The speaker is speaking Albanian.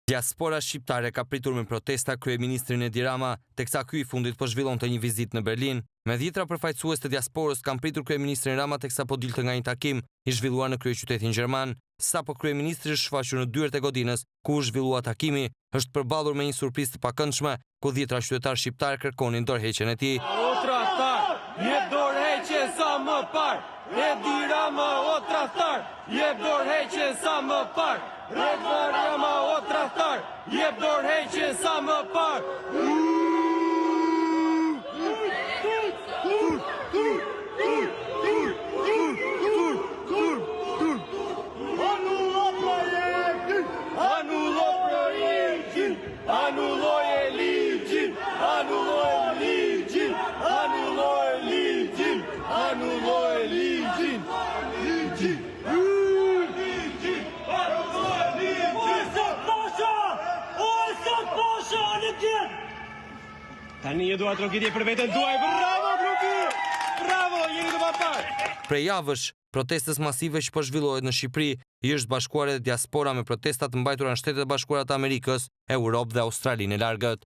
Diaspora shqiptare ka pritur me protesta kryeministrin Edi Rama, teksa ky i fundit po zhvillonte një vizitë në Berlin. Me dhjetra përfaqësues të diasporës kanë pritur kryeministrin Rama teksa po dilte nga një takim i zhvilluar në kryeqytetin gjerman. Sapo kryeministri është shfaqur në dyert e godinës, ku u zhvillua takimi, është përballur me një surprizë të pakëndshme, ku dhjetra qytetarë shqiptar kërkonin dorëheqjen e tij. O tradhtar, jep dorëheqje sa më parë. Edi Rama o tradhtar, jep dorëheqje sa më parë. Edi Rama o tradhtar, jep dorëheqje sa më parë. Anulloj ligjin, anulloj ligjin, anulloj ligjin, anulloj ligjin, ligjin, ligjin, anulloj ligjin. Oj, sot pasha, në tjetë! Tani e dua trokitje për veten tuaj, bravo Troki! Bravo, jeni të papar! Prej javësh, protestës masive që po zhvillohet në Shqipëri, i është bashkuar edhe diaspora me protestat mbajtura në Shtetet e Bashkuara të Amerikës, Europë dhe Australinë e Largët.